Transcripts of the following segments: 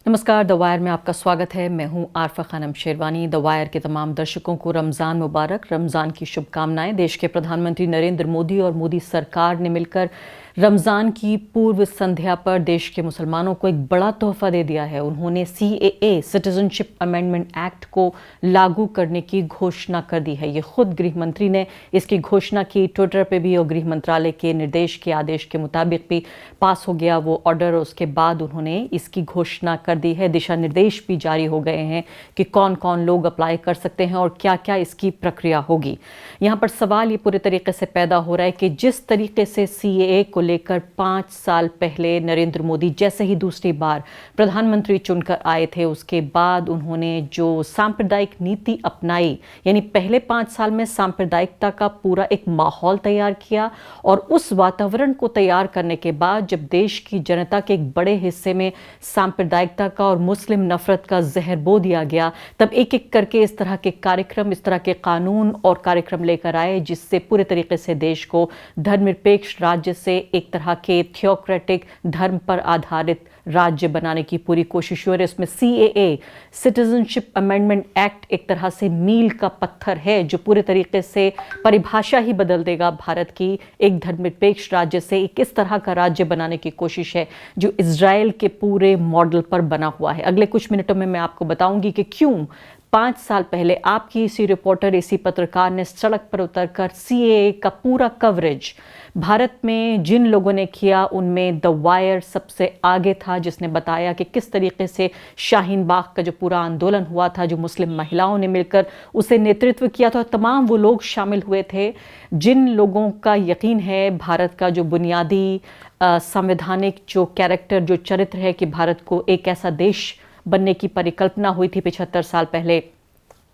नमस्कार, the wire में आपका स्वागत है। मैं हूं आरफा खानम शेरवानी। द वायर के तमाम दर्शकों को रमज़ान मुबारक, रमज़ान की शुभकामनाएं। देश के प्रधानमंत्री नरेंद्र मोदी और मोदी सरकार ने मिलकर रमज़ान की पूर्व संध्या पर देश के मुसलमानों को एक बड़ा तोहफा दे दिया है। उन्होंने CAA सिटीजनशिप अमेंडमेंट एक्ट को लागू करने की घोषणा कर दी है। ये खुद गृह मंत्री ने इसकी घोषणा की, ट्विटर पे भी, और गृह मंत्रालय के निर्देश के आदेश के मुताबिक भी पास हो गया वो ऑर्डर। उसके बाद उन्होंने इसकी घोषणा कर दी है। दिशा निर्देश भी जारी हो गए हैं कि कौन कौन लोग अप्लाई कर सकते हैं और क्या क्या इसकी प्रक्रिया होगी। यहाँ पर सवाल ये पूरे तरीके से पैदा हो रहा है कि जिस तरीके से CAA को लेकर 5 साल पहले नरेंद्र मोदी जैसे ही दूसरी बार प्रधानमंत्री चुनकर आए थे, उसके बाद उन्होंने जो सांप्रदायिक नीति अपनाई, यानी पहले 5 साल में सांप्रदायिकता का पूरा एक माहौल तैयार किया, और उस वातावरण को तैयार करने के बाद जब देश की जनता के एक बड़े हिस्से में सांप्रदायिकता का और मुस्लिम नफरत का जहर बो दिया गया, तब एक एक करके इस तरह के कार्यक्रम, इस तरह के कानून और कार्यक्रम लेकर आए, जिससे पूरे तरीके से देश को धर्मनिरपेक्ष राज्य से एक तरह के थियोक्रेटिक धर्म पर आधारित राज्य बनाने की पूरी कोशिश हो रही है। इसमें CAA सिटीजनशिप अमेंडमेंट एक्ट एक तरह से मील का पत्थर है, जो पूरे तरीके से परिभाषा ही बदल देगा भारत की। एक धर्मनिरपेक्ष राज्य से एक इस तरह का राज्य बनाने की कोशिश है जो इजराइल के पूरे मॉडल पर बना हुआ है। अगले कुछ मिनटों में मैं आपको बताऊंगी कि क्यों 5 साल पहले आपकी इसी रिपोर्टर, इसी पत्रकार ने सड़क पर उतरकर CAA का पूरा कवरेज भारत में जिन लोगों ने किया, उनमें द वायर सबसे आगे था, जिसने बताया कि किस तरीके से शाहीन बाग का जो पूरा आंदोलन हुआ था, जो मुस्लिम महिलाओं ने मिलकर उसे नेतृत्व किया था, तमाम वो लोग शामिल हुए थे जिन लोगों का यकीन है भारत का जो बुनियादी संवैधानिक जो कैरेक्टर, जो चरित्र है कि भारत को एक ऐसा देश बनने की परिकल्पना हुई थी 75 साल पहले,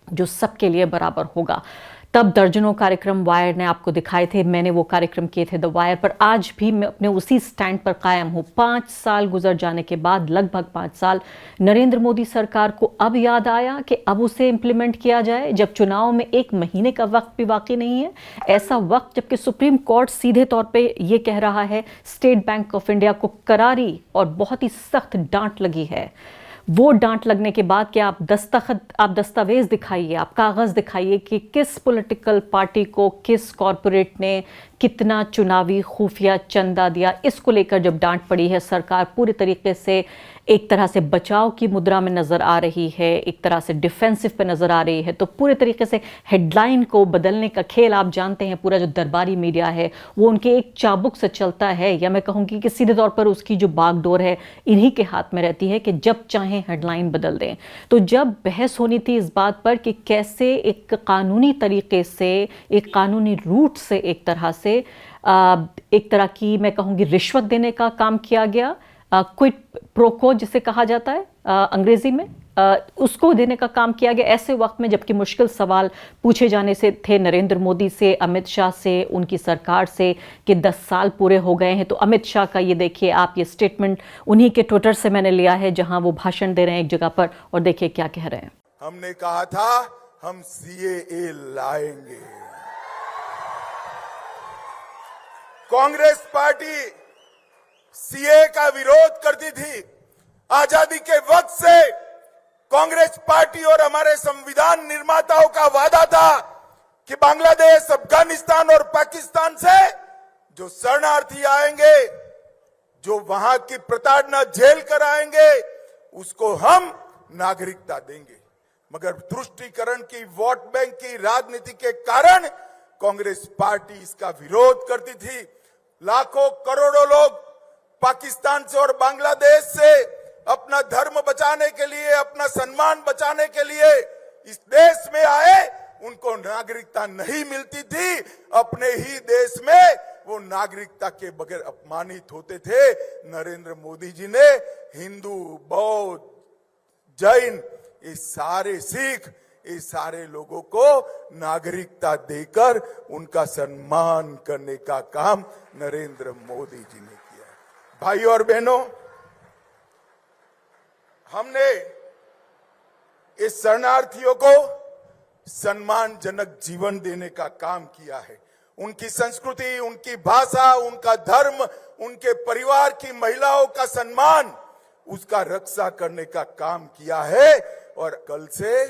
जो सबके लिए बराबर होगा। तब दर्जनों कार्यक्रम वायर ने आपको दिखाए थे, मैंने वो कार्यक्रम किए थे द वायर पर। आज भी मैं अपने उसी स्टैंड पर कायम हूँ। 5 साल गुजर जाने के बाद, लगभग 5 साल, नरेंद्र मोदी सरकार को अब याद आया कि अब उसे इम्प्लीमेंट किया जाए, जब चुनाव में 1 महीने का वक्त भी बाकी नहीं है। ऐसा वक्त जबकि सुप्रीम कोर्ट सीधे तौर पे ये कह रहा है, स्टेट बैंक ऑफ इंडिया को करारी और बहुत ही सख्त डांट लगी है। वो डांट लगने के बाद कि आप दस्तावेज दिखाइए, आप कागज़ दिखाइए कि किस पॉलिटिकल पार्टी को किस कॉरपोरेट ने कितना चुनावी खुफिया चंदा दिया। इसको लेकर जब डांट पड़ी है, सरकार पूरी तरीके से एक तरह से बचाव की मुद्रा में नज़र आ रही है, एक तरह से डिफेंसिव पे नज़र आ रही है। तो पूरे तरीके से हेडलाइन को बदलने का खेल, आप जानते हैं, पूरा जो दरबारी मीडिया है वो उनके एक चाबुक से चलता है, या मैं कहूँगी कि सीधे तौर पर उसकी जो बागडोर है इन्हीं के हाथ में रहती है कि जब चाहें हेडलाइन बदल दें। तो जब बहस होनी थी इस बात पर कि कैसे एक कानूनी तरीके से, एक कानूनी रूट से एक तरह की मैं कहूँगी रिश्वत देने का काम किया गया, क्विड प्रोको जिसे कहा जाता है अंग्रेजी में, उसको देने का काम किया गया ऐसे वक्त में जबकि मुश्किल सवाल पूछे जाने से थे नरेंद्र मोदी से, अमित शाह से, उनकी सरकार से कि 10 साल पूरे हो गए हैं। तो अमित शाह का ये देखिए आप, ये स्टेटमेंट उन्हीं के ट्विटर से मैंने लिया है, जहां वो भाषण दे रहे हैं एक जगह पर, और देखिए क्या कह रहे हैं। हमने कहा था हम CAA लाएंगे। कांग्रेस पार्टी CAA का विरोध करती थी। आजादी के वक्त से कांग्रेस पार्टी और हमारे संविधान निर्माताओं का वादा था कि बांग्लादेश, अफगानिस्तान और पाकिस्तान से जो शरणार्थी आएंगे, जो वहां की प्रताड़ना झेल कर आएंगे, उसको हम नागरिकता देंगे। मगर तुष्टीकरण की, वोट बैंक की राजनीति के कारण कांग्रेस पार्टी इसका विरोध करती थी। लाखों करोड़ों लोग पाकिस्तान से और बांग्लादेश से अपना धर्म बचाने के लिए, अपना सम्मान बचाने के लिए इस देश में आए, उनको नागरिकता नहीं मिलती थी। अपने ही देश में वो नागरिकता के बगैर अपमानित होते थे। नरेंद्र मोदी जी ने हिंदू, बौद्ध, जैन, ये सारे सिख, ये सारे लोगों को नागरिकता देकर उनका सम्मान करने का काम नरेंद्र मोदी जी ने किया। भाइयों और बहनों, हमने इस शरणार्थियों को सम्मानजनक जीवन देने का काम किया है। उनकी संस्कृति, उनकी भाषा, उनका धर्म, उनके परिवार की महिलाओं का सम्मान, उसका रक्षा करने का काम किया है। और कल से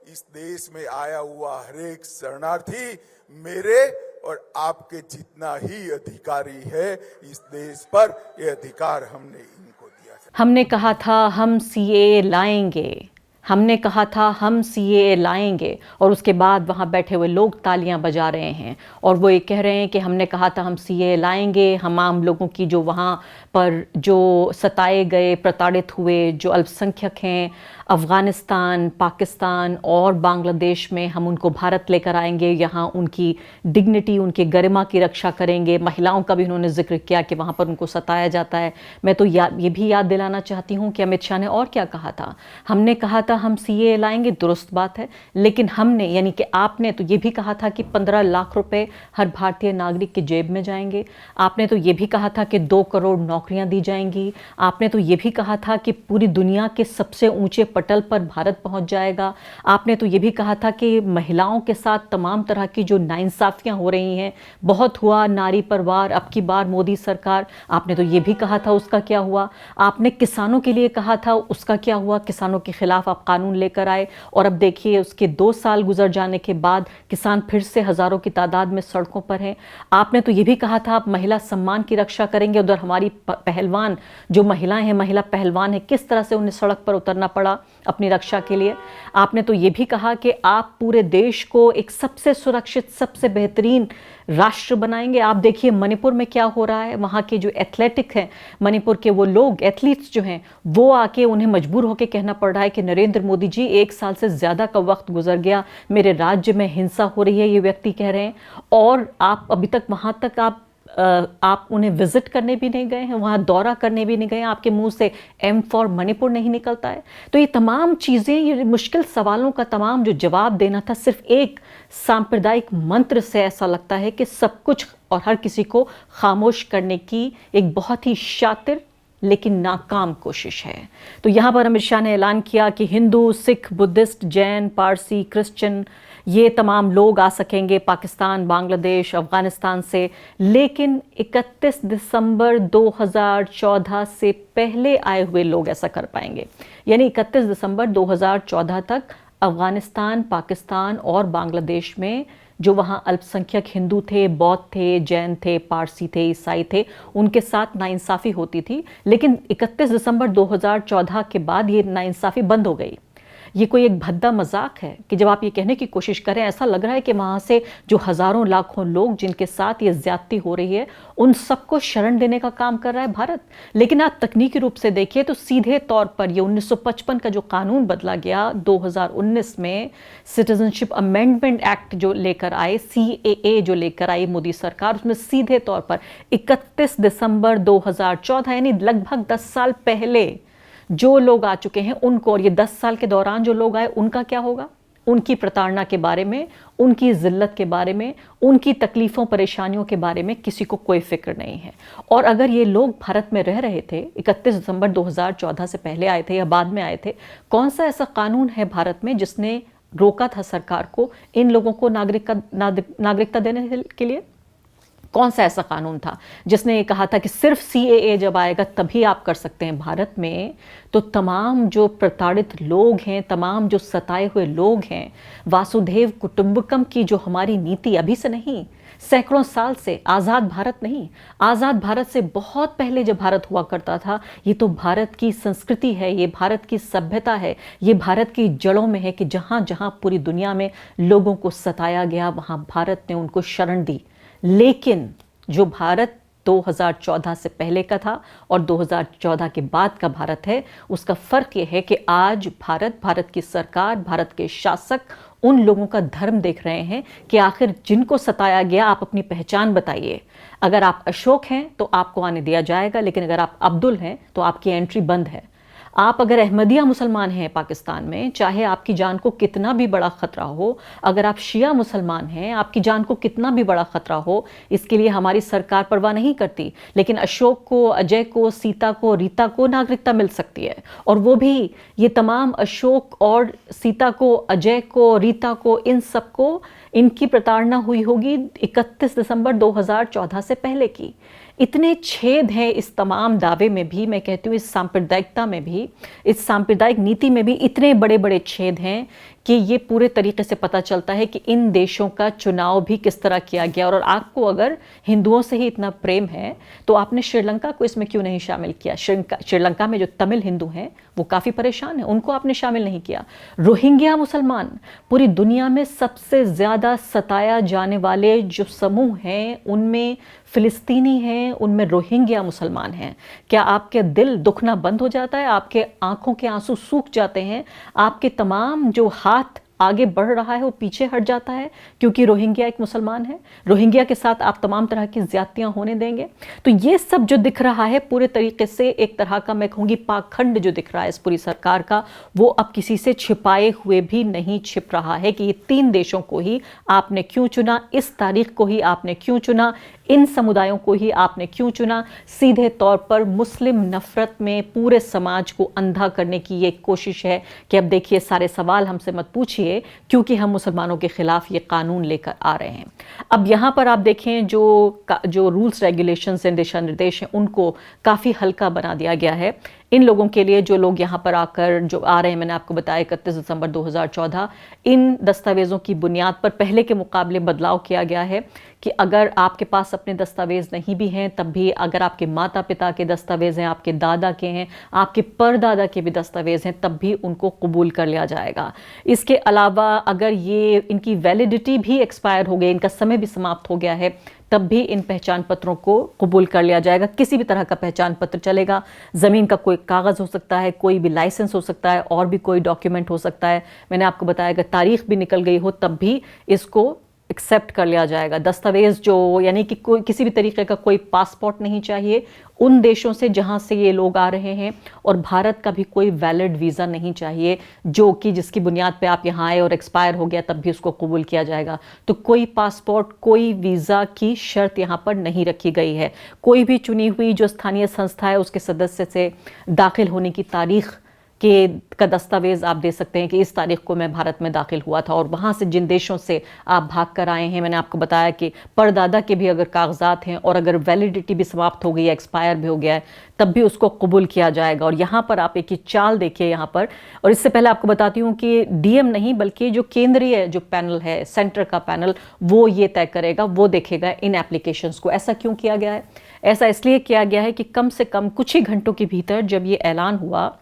इस देश में आया हुआ हर एक शरणार्थी मेरे और आपके जितना ही अधिकारी है इस देश पर, ये अधिकार हमने इनको दिया। हमने कहा था हम सीएए लाएंगे, हमने कहा था हम सीएए लाएंगे, और उसके बाद वहाँ बैठे हुए लोग तालियां बजा रहे हैं और वो ये कह रहे हैं कि हमने कहा था हम सीएए लाएंगे। हम आम लोगों की जो वहाँ पर जो सताए गए, प्रताड़ित हुए जो अल्पसंख्यक हैं अफ़गानिस्तान, पाकिस्तान और बांग्लादेश में, हम उनको भारत लेकर आएंगे, यहाँ उनकी डिग्निटी, उनके गरिमा की रक्षा करेंगे। महिलाओं का भी उन्होंने जिक्र किया कि वहाँ पर उनको सताया जाता है। मैं तो ये भी याद दिलाना चाहती हूँ कि अमित शाह ने और क्या कहा था। हमने कहा था हम सीएए लाएंगे, दुरुस्त बात है, लेकिन हमने यानी कि आपने तो ये भी कहा था कि 15 लाख रुपए हर भारतीय नागरिक की जेब में जाएंगे। आपने तो ये भी कहा था कि 2 करोड़ नौकरियां दी जाएंगी। आपने तो ये भी कहा था कि पूरी दुनिया के सबसे ऊंचे पटल पर भारत पहुंच जाएगा। आपने तो ये भी कहा था कि महिलाओं के साथ तमाम तरह की जो नाइंसाफियां हो रही हैं, बहुत हुआ नारी पर वार, अब की बार मोदी सरकार, आपने तो ये भी कहा था, उसका क्या हुआ। आपने किसानों के लिए कहा था, उसका क्या हुआ। किसानों के खिलाफ आप कानून लेकर आए और अब देखिए उसके 2 साल गुजर जाने के बाद किसान फिर से हजारों की तादाद में सड़कों पर हैं। आपने तो ये भी कहा था आप महिला सम्मान की रक्षा करेंगे। उधर हमारी पहलवान जो महिलाएं हैं, महिला पहलवान है, किस तरह से उन्हें सड़क पर उतरना पड़ा अपनी रक्षा के लिए। आपने तो ये भी कहा कि आप पूरे देश को एक सबसे सुरक्षित, सबसे बेहतरीन राष्ट्र बनाएंगे। आप देखिए मणिपुर में क्या हो रहा है। वहाँ के जो एथलेटिक हैं मणिपुर के, वो लोग एथलीट्स जो हैं, वो आके उन्हें मजबूर होकर कहना पड़ रहा है कि नरेंद्र मोदी जी 1 साल से ज़्यादा का वक्त गुजर गया, मेरे राज्य में हिंसा हो रही है, ये व्यक्ति कह रहे हैं, और आप अभी तक वहाँ तक आप उन्हें विजिट करने भी नहीं गए हैं, वहाँ दौरा करने भी नहीं गए हैं। आपके मुंह से एम फॉर मणिपुर नहीं निकलता है। तो ये तमाम चीज़ें, ये मुश्किल सवालों का तमाम जो जवाब देना था, सिर्फ एक सांप्रदायिक मंत्र से ऐसा लगता है कि सब कुछ और हर किसी को खामोश करने की एक बहुत ही शातिर लेकिन नाकाम कोशिश है। तो यहाँ पर अमित शाह ने ऐलान किया कि हिंदू, सिख, बुद्धिस्ट, जैन, पारसी, क्रिश्चियन, ये तमाम लोग आ सकेंगे पाकिस्तान, बांग्लादेश, अफगानिस्तान से, लेकिन 31 दिसंबर 2014 से पहले आए हुए लोग ऐसा कर पाएंगे। यानी 31 दिसंबर 2014 तक अफगानिस्तान, पाकिस्तान और बांग्लादेश में जो वहाँ अल्पसंख्यक हिंदू थे, बौद्ध थे, जैन थे, पारसी थे, ईसाई थे, उनके साथ नाइंसाफ़ी होती थी। लेकिन 31 दिसंबर 2014 के बाद ये नाइंसाफ़ी बंद हो गई। ये कोई एक भद्दा मजाक है कि जब आप ये कहने की कोशिश करें, ऐसा लग रहा है कि वहाँ से जो हज़ारों लाखों लोग जिनके साथ ये ज्यादती हो रही है, उन सबको शरण देने का काम कर रहा है भारत। लेकिन आप तकनीकी रूप से देखिए तो सीधे तौर पर ये 1955 का जो कानून बदला गया 2019 में, सिटीजनशिप अमेंडमेंट एक्ट जो लेकर आए, CAA जो लेकर आई मोदी सरकार, उसमें सीधे तौर पर 31 दिसंबर 2014 यानी लगभग 10 साल पहले जो लोग आ चुके हैं उनको, और ये 10 साल के दौरान जो लोग आए उनका क्या होगा, उनकी प्रताड़ना के बारे में, उनकी जिल्लत के बारे में, उनकी तकलीफ़ों परेशानियों के बारे में किसी को कोई फिक्र नहीं है। और अगर ये लोग भारत में रह रहे थे, 31 दिसंबर 2014 से पहले आए थे या बाद में आए थे, कौन सा ऐसा कानून है भारत में जिसने रोका था सरकार को इन लोगों को नागरिकता देने के लिए? कौन सा ऐसा कानून था जिसने ये कहा था कि सिर्फ CAA जब आएगा तभी आप कर सकते हैं? भारत में तो तमाम जो प्रताड़ित लोग हैं, तमाम जो सताए हुए लोग हैं, वासुदेव कुटुंबकम की जो हमारी नीति अभी से नहीं, सैकड़ों साल से, आज़ाद भारत नहीं, आज़ाद भारत से बहुत पहले जब भारत हुआ करता था, ये तो भारत की संस्कृति है, ये भारत की सभ्यता है, ये भारत की जड़ों में है कि जहाँ जहाँ पूरी दुनिया में लोगों को सताया गया, वहाँ भारत ने उनको शरण दी। लेकिन जो भारत 2014 से पहले का था और 2014 के बाद का भारत है, उसका फ़र्क ये है कि आज भारत की सरकार, भारत के शासक उन लोगों का धर्म देख रहे हैं कि आखिर जिनको सताया गया, आप अपनी पहचान बताइए। अगर आप अशोक हैं तो आपको आने दिया जाएगा, लेकिन अगर आप अब्दुल हैं तो आपकी एंट्री बंद है। आप अगर अहमदिया मुसलमान हैं पाकिस्तान में, चाहे आपकी जान को कितना भी बड़ा ख़तरा हो, अगर आप शिया मुसलमान हैं, आपकी जान को कितना भी बड़ा ख़तरा हो, इसके लिए हमारी सरकार परवाह नहीं करती। लेकिन अशोक को, अजय को, सीता को, रीता को नागरिकता मिल सकती है, और वो भी ये तमाम अशोक और सीता को, अजय को, रीता को, इन सबको इनकी प्रताड़ना हुई होगी 31 दिसंबर 2014 से पहले की। इतने छेद हैं इस तमाम दावे में भी, मैं कहती हूँ इस सांप्रदायिकता में भी, इस सांप्रदायिक नीति में भी इतने बड़े बड़े छेद हैं कि ये पूरे तरीके से पता चलता है कि इन देशों का चुनाव भी किस तरह किया गया। और आपको अगर हिंदुओं से ही इतना प्रेम है तो आपने श्रीलंका को इसमें क्यों नहीं शामिल किया? श्रीलंका में जो तमिल हिंदू हैं वो काफ़ी परेशान हैं, उनको आपने शामिल नहीं किया। रोहिंग्या मुसलमान, पूरी दुनिया में सबसे ज़्यादा सताया जाने वाले जो समूह हैं उनमें फ़िलिस्तीनी हैं, उनमें रोहिंग्या मुसलमान हैं। क्या आपके दिल दुखना बंद हो जाता है? आपके आंखों के आंसू सूख जाते हैं? आपके तमाम जो हाथ आगे बढ़ रहा है वो पीछे हट जाता है क्योंकि रोहिंग्या एक मुसलमान है? रोहिंग्या के साथ आप तमाम तरह की ज्यादतियां होने देंगे? तो ये सब जो दिख रहा है पूरे तरीके से एक तरह का, मैं कहूँगी, पाखंड जो दिख रहा है इस पूरी सरकार का, वो अब किसी से छिपाए हुए भी नहीं छिप रहा है कि ये 3 देशों को ही आपने क्यों चुना, इस तारीख को ही आपने क्यों चुना, इन समुदायों को ही आपने क्यों चुना। सीधे तौर पर मुस्लिम नफरत में पूरे समाज को अंधा करने की ये कोशिश है कि अब देखिए सारे सवाल हमसे मत पूछिए क्योंकि हम मुसलमानों के खिलाफ ये कानून लेकर आ रहे हैं। अब यहाँ पर आप देखें जो रूल्स रेगुलेशंस हैं, दिशा निर्देश हैं, उनको काफ़ी हल्का बना दिया गया है इन लोगों के लिए जो लोग यहाँ पर आकर जो आ रहे हैं। मैंने आपको बताया 31 दिसंबर 2014 इन दस्तावेज़ों की बुनियाद पर पहले के मुकाबले बदलाव किया गया है कि अगर आपके पास अपने दस्तावेज़ नहीं भी हैं तब भी, अगर आपके माता पिता के दस्तावेज़ हैं, आपके दादा के हैं, आपके परदादा के भी दस्तावेज़ हैं, तब भी उनको कबूल कर लिया जाएगा। इसके अलावा अगर ये इनकी वैलिडिटी भी एक्सपायर हो गई, इनका समय भी समाप्त हो गया है, तब भी इन पहचान पत्रों को कबूल कर लिया जाएगा। किसी भी तरह का पहचान पत्र चलेगा, ज़मीन का कोई कागज़ हो सकता है, कोई भी लाइसेंस हो सकता है, और भी कोई डॉक्यूमेंट हो सकता है। मैंने आपको बताया कि तारीख भी निकल गई हो तब भी इसको एक्सेप्ट कर लिया जाएगा। दस्तावेज जो, यानी कि कोई किसी भी तरीके का कोई पासपोर्ट नहीं चाहिए उन देशों से जहां से ये लोग आ रहे हैं, और भारत का भी कोई वैलिड वीज़ा नहीं चाहिए जो कि जिसकी बुनियाद पे आप यहाँ आए और एक्सपायर हो गया तब भी उसको कबूल किया जाएगा। तो कोई पासपोर्ट, कोई वीज़ा की शर्त यहाँ पर नहीं रखी गई है। कोई भी चुनी हुई जो स्थानीय संस्था है उसके सदस्य से दाखिल होने की तारीख का दस्तावेज आप दे सकते हैं कि इस तारीख को मैं भारत में दाखिल हुआ था, और वहाँ से जिन देशों से आप भाग कर आए हैं, मैंने आपको बताया कि परदादा के भी अगर कागजात हैं और अगर वैलिडिटी भी समाप्त हो गई है, एक्सपायर भी हो गया है, तब भी उसको कबूल किया जाएगा। और यहाँ पर आप एक ही चाल देखिए यहाँ पर। और इससे पहले आपको बताती हूँ कि डीएम नहीं बल्कि जो केंद्रीय जो पैनल है, सेंटर का पैनल, वो ये तय करेगा, वो देखेगा इन एप्लीकेशंस को। ऐसा क्यों किया गया है? ऐसा इसलिए किया गया है कि कम से कम कुछ ही घंटों के भीतर जब ये ऐलान हुआ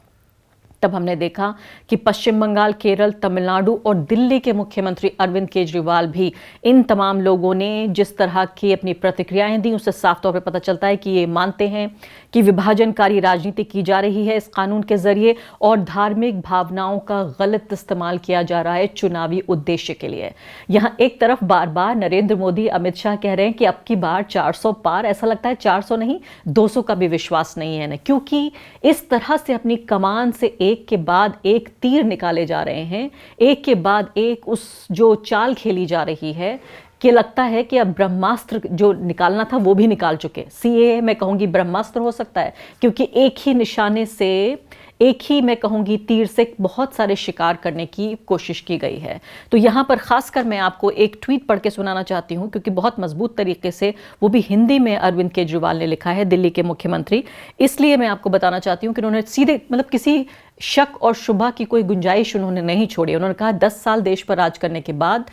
तब हमने देखा कि पश्चिम बंगाल, केरल, तमिलनाडु और दिल्ली के मुख्यमंत्री अरविंद केजरीवाल भी, इन तमाम लोगों ने जिस तरह की अपनी प्रतिक्रियाएं दी उससे साफ तौर पर पता चलता है कि ये मानते हैं कि विभाजनकारी राजनीति की जा रही है इस कानून के जरिए, और धार्मिक भावनाओं का गलत इस्तेमाल किया जा रहा है चुनावी उद्देश्य के लिए। यहाँ एक तरफ बार बार नरेंद्र मोदी, अमित शाह कह रहे हैं कि अब की बार 400 पार, ऐसा लगता है 400 नहीं 200 का भी विश्वास नहीं है ना, क्योंकि इस तरह से अपनी कमान से एक के बाद एक तीर निकाले जा रहे हैं, एक के बाद एक उस जो चाल खेली जा रही है कि लगता है कि अब ब्रह्मास्त्र जो निकालना था वो भी निकाल चुके। सीएए मैं कहूँगी ब्रह्मास्त्र हो सकता है, क्योंकि एक ही निशाने से, एक ही मैं कहूँगी तीर से बहुत सारे शिकार करने की कोशिश की गई है। तो यहाँ पर खासकर मैं आपको एक ट्वीट पढ़ के सुनाना चाहती हूँ, क्योंकि बहुत मजबूत तरीके से वो भी हिंदी में अरविंद केजरीवाल ने लिखा है, दिल्ली के मुख्यमंत्री। इसलिए मैं आपको बताना चाहती हूँ कि उन्होंने सीधे, मतलब किसी शक और शुबा की कोई गुंजाइश उन्होंने नहीं छोड़ी। उन्होंने कहा 10 साल देश पर राज करने के बाद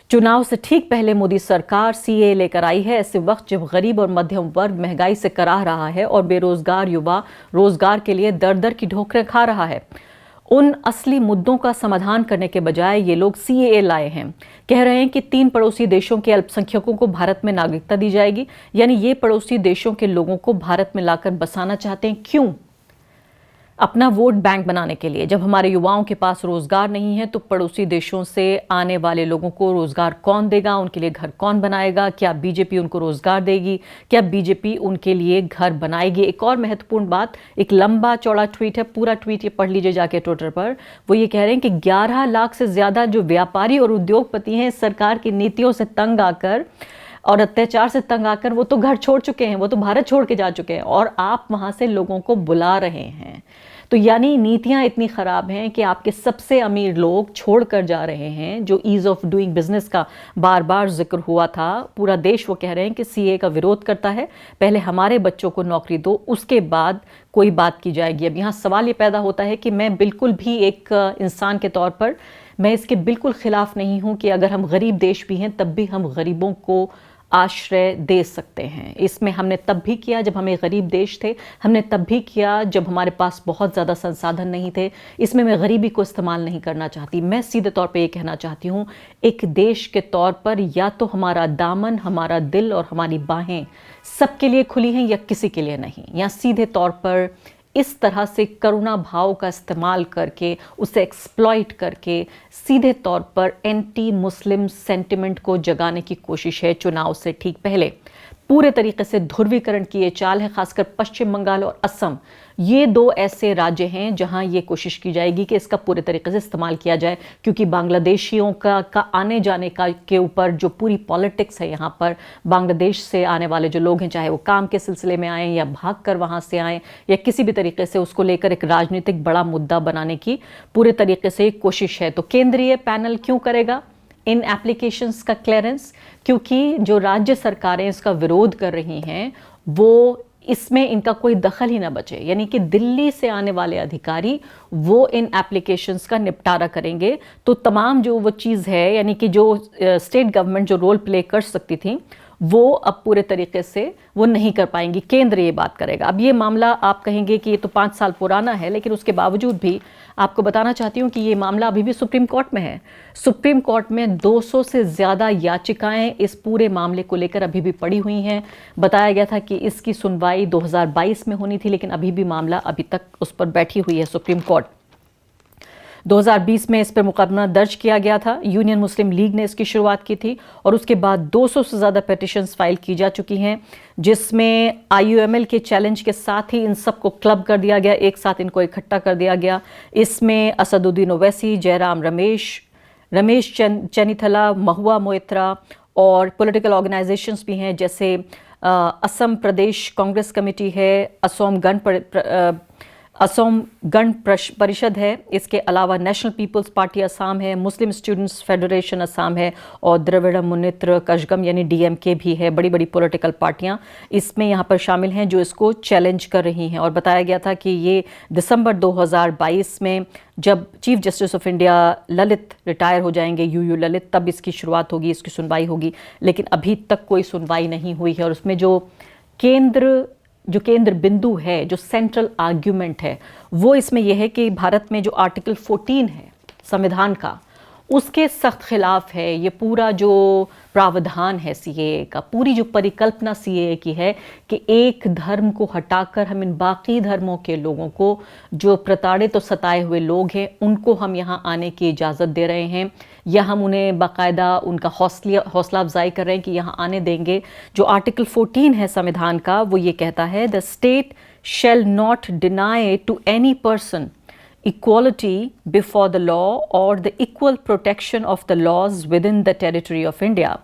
चुनाव से ठीक पहले मोदी सरकार सीएए लेकर आई है, ऐसे वक्त जब गरीब और मध्यम वर्ग महंगाई से कराह रहा है और बेरोजगार युवा रोजगार के लिए दर दर की ठोकरें खा रहा है। उन असली मुद्दों का समाधान करने के बजाय ये लोग सीएए लाए हैं। कह रहे हैं कि 3 पड़ोसी देशों के अल्पसंख्यकों को भारत में नागरिकता दी जाएगी, यानी ये पड़ोसी देशों के लोगों को भारत में लाकर बसाना चाहते हैं। क्यों? अपना वोट बैंक बनाने के लिए। जब हमारे युवाओं के पास रोजगार नहीं है तो पड़ोसी देशों से आने वाले लोगों को रोजगार कौन देगा, उनके लिए घर कौन बनाएगा? क्या बीजेपी उनको रोजगार देगी? क्या बीजेपी उनके लिए घर बनाएगी? एक और महत्वपूर्ण बात, एक लंबा चौड़ा ट्वीट है, पूरा ट्वीट ये पढ़ लीजिए जाके ट्विटर पर। वो ये कह रहे हैं कि 11 लाख से ज्यादा जो व्यापारी और उद्योगपति हैं सरकार की नीतियों से तंग आकर और अत्याचार से तंग आकर वो तो घर छोड़ चुके हैं, वो तो भारत छोड़ के जा चुके हैं, और आप वहां से लोगों को बुला रहे हैं। तो यानी नीतियां इतनी खराब हैं कि आपके सबसे अमीर लोग छोड़कर जा रहे हैं। जो ईज ऑफ डूइंग बिजनेस का बार बार जिक्र हुआ था, पूरा देश वो कह रहे हैं कि सीए का विरोध करता है, पहले हमारे बच्चों को नौकरी दो, उसके बाद कोई बात की जाएगी। अब यहाँ सवाल ये पैदा होता है कि मैं बिल्कुल भी एक इंसान के तौर पर मैं इसके बिल्कुल खिलाफ नहीं हूं कि अगर हम गरीब देश भी हैं तब भी हम गरीबों को आश्रय दे सकते हैं। इसमें हमने तब भी किया जब हमें गरीब देश थे, हमने तब भी किया जब हमारे पास बहुत ज़्यादा संसाधन नहीं थे। इसमें मैं गरीबी को इस्तेमाल नहीं करना चाहती। मैं सीधे तौर पे ये कहना चाहती हूँ, एक देश के तौर पर या तो हमारा दामन, हमारा दिल और हमारी बाहें सबके लिए खुली हैं या किसी के लिए नहीं। या सीधे तौर पर इस तरह से करुणा भाव का इस्तेमाल करके, उसे एक्सप्लॉइट करके सीधे तौर पर एंटी मुस्लिम सेंटिमेंट को जगाने की कोशिश है। चुनाव से ठीक पहले पूरे तरीके से ध्रुवीकरण की ये चाल है। खासकर पश्चिम बंगाल और असम, ये दो ऐसे राज्य हैं जहां ये कोशिश की जाएगी कि इसका पूरे तरीके से इस्तेमाल किया जाए, क्योंकि बांग्लादेशियों का आने जाने का के ऊपर जो पूरी पॉलिटिक्स है, यहाँ पर बांग्लादेश से आने वाले जो लोग हैं, चाहे वो काम के सिलसिले में आए या भाग कर वहाँ से आए या किसी भी तरीके से, उसको लेकर एक राजनीतिक बड़ा मुद्दा बनाने की पूरे तरीके से कोशिश है। तो केंद्रीय पैनल क्यों करेगा इन एप्लीकेशंस का क्लियरेंस? क्योंकि जो राज्य सरकारें इसका विरोध कर रही हैं वो इसमें इनका कोई दखल ही ना बचे, यानी कि दिल्ली से आने वाले अधिकारी वो इन एप्लीकेशंस का निपटारा करेंगे। तो तमाम जो वो चीज़ है, यानी कि जो स्टेट गवर्नमेंट जो रोल प्ले कर सकती थी वो अब पूरे तरीके से वो नहीं कर पाएंगी। केंद्र ये बात करेगा। अब ये मामला आप कहेंगे कि ये तो 5 साल पुराना है, लेकिन उसके बावजूद भी आपको बताना चाहती हूँ कि ये मामला अभी भी सुप्रीम कोर्ट में है। सुप्रीम कोर्ट में 200 से ज़्यादा याचिकाएं इस पूरे मामले को लेकर अभी भी पड़ी हुई हैं। बताया गया था कि इसकी सुनवाई 2022 में होनी थी, लेकिन अभी भी मामला अभी तक उस पर बैठी हुई है सुप्रीम कोर्ट। 2020 में इस पर मुकदमा दर्ज किया गया था। यूनियन मुस्लिम लीग ने इसकी शुरुआत की थी और उसके बाद 200 से ज़्यादा पिटिशंस फाइल की जा चुकी हैं, जिसमें IUML के चैलेंज के साथ ही इन सबको क्लब कर दिया गया, एक साथ इनको इकट्ठा कर दिया गया। इसमें असदुद्दीन ओवैसी, जयराम रमेश चैनिथला, महुआ मोइत्रा और पॉलिटिकल ऑर्गेनाइजेशंस भी हैं, जैसे असम प्रदेश कांग्रेस कमेटी है, असम गण परिषद है, इसके अलावा नेशनल पीपल्स पार्टी असम है, मुस्लिम स्टूडेंट्स फेडरेशन असम है और द्रविड़ मुन्नेत्र कज़गम यानी DMK भी है। बड़ी बड़ी पॉलिटिकल पार्टियां इसमें यहाँ पर शामिल हैं जो इसको चैलेंज कर रही हैं। और बताया गया था कि ये दिसंबर 2022 में जब chief justice of India Lalit retire हो जाएंगे, UU ललित, तब इसकी शुरुआत होगी, इसकी सुनवाई होगी। लेकिन अभी तक कोई सुनवाई नहीं हुई है। और उसमें जो केंद्र बिंदु है, जो सेंट्रल आर्ग्यूमेंट है, वो इसमें यह है कि भारत में जो आर्टिकल 14 है संविधान का, उसके सख्त खिलाफ है। ये पूरा जो प्रावधान है CAA का, पूरी जो परिकल्पना CAA की है कि एक धर्म को हटाकर हम इन बाकी धर्मों के लोगों को, जो प्रताड़ित और सताए हुए लोग हैं, उनको हम यहाँ आने की इजाज़त दे रहे हैं, या हम उन्हें बाकायदा उनका हौसला अफजाई कर रहे हैं कि यहाँ आने देंगे। जो आर्टिकल 14 है संविधान का, वो ये कहता है, the state shall not deny to any person equality before the law or the equal protection of the laws within the territory of India।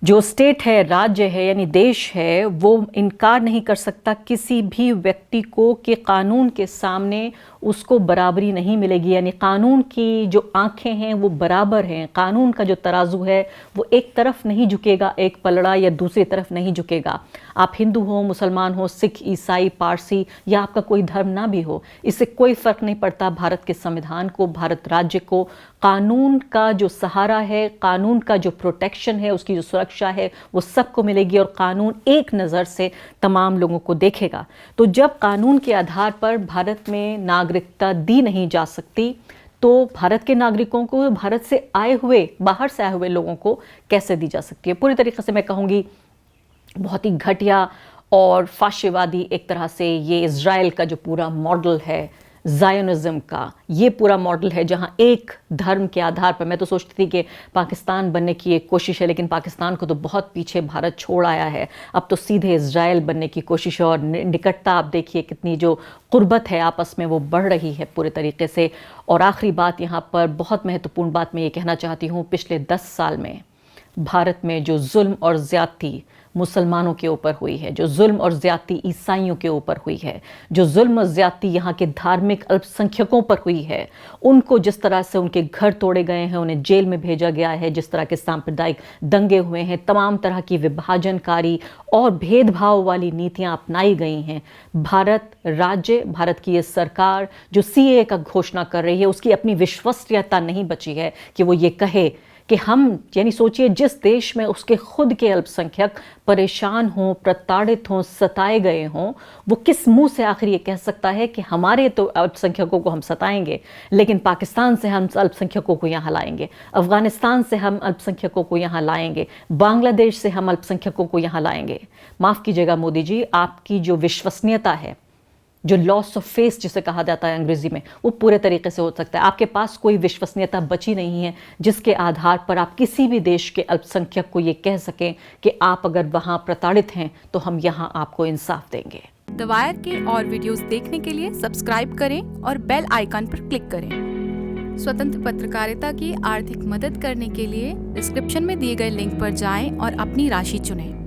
जो स्टेट है, राज्य है, यानी देश है, वो इनकार नहीं कर सकता किसी भी व्यक्ति को कि कानून के सामने उसको बराबरी नहीं मिलेगी। यानी कानून की जो आंखें हैं वो बराबर हैं, कानून का जो तराजू है वो एक तरफ नहीं झुकेगा, एक पलड़ा, या दूसरी तरफ नहीं झुकेगा। आप हिंदू हो, मुसलमान हो, सिख, ईसाई, पारसी, या आपका कोई धर्म ना भी हो, इससे कोई फर्क नहीं पड़ता। भारत के संविधान को, भारत राज्य को कानून का जो सहारा है, कानून का जो प्रोटेक्शन है, उसकी जो सुरक्षा है, वो सबको मिलेगी और कानून एक नज़र से तमाम लोगों को देखेगा। तो जब कानून के आधार पर भारत में नागरिकता दी नहीं जा सकती, तो भारत के नागरिकों को, भारत से आए हुए, बाहर से आए हुए लोगों को कैसे दी जा सकती है? पूरी तरीके से मैं कहूँगी बहुत ही घटिया और फाशिवादी एक तरह से ये इज़राइल का जो पूरा मॉडल है, ज़ायोनिज़्म का ये पूरा मॉडल है, जहां एक धर्म के आधार पर, मैं तो सोचती थी कि पाकिस्तान बनने की एक कोशिश है, लेकिन पाकिस्तान को तो बहुत पीछे भारत छोड़ आया है। अब तो सीधे इज़राइल बनने की कोशिश है और निकटता आप देखिए कितनी जो कुर्बत है आपस में वो बढ़ रही है पूरे तरीके से। और आखिरी बात यहाँ पर बहुत महत्वपूर्ण बात मैं ये कहना चाहती हूँ, पिछले 10 साल में भारत में जो जुल्म और ज़्यादती मुसलमानों के ऊपर हुई है, जो जुल्म और ज्यादती ईसाइयों के ऊपर हुई है, जो जुल्म और ज्यादती यहाँ के धार्मिक अल्पसंख्यकों पर हुई है, उनको जिस तरह से उनके घर तोड़े गए हैं, उन्हें जेल में भेजा गया है, जिस तरह के सांप्रदायिक दंगे हुए हैं, तमाम तरह की विभाजनकारी और भेदभाव वाली नीतियां अपनाई गई हैं, भारत राज्य, भारत की ये सरकार जो सीएए का घोषणा कर रही है, उसकी अपनी विश्वसनीयता नहीं बची है कि वो ये कहे कि हम, यानी सोचिए जिस देश में उसके खुद के अल्पसंख्यक परेशान हों, प्रताड़ित हों, सताए गए हों, वो किस मुंह से आखिर ये कह सकता है कि हमारे तो अल्पसंख्यकों को हम सताएंगे, लेकिन पाकिस्तान से हम अल्पसंख्यकों को यहाँ लाएंगे, अफगानिस्तान से हम अल्पसंख्यकों को यहाँ लाएंगे, बांग्लादेश से हम अल्पसंख्यकों को यहाँ लाएंगे। माफ़ कीजिएगा मोदी जी, आपकी जो विश्वसनीयता है, जो लॉस ऑफ फेस जिसे कहा जाता है अंग्रेजी में, वो पूरे तरीके से हो सकता है। आपके पास कोई विश्वसनीयता बची नहीं है जिसके आधार पर आप किसी भी देश के अल्पसंख्यक को ये कह सकें कि आप अगर वहां प्रताड़ित हैं तो हम यहाँ आपको इंसाफ देंगे। द वायर के और वीडियोस देखने के लिए सब्सक्राइब करें और बेल आइकन पर क्लिक करें। स्वतंत्र पत्रकारिता की आर्थिक मदद करने के लिए डिस्क्रिप्शन में दिए गए लिंक पर जाएं और अपनी राशि चुनें।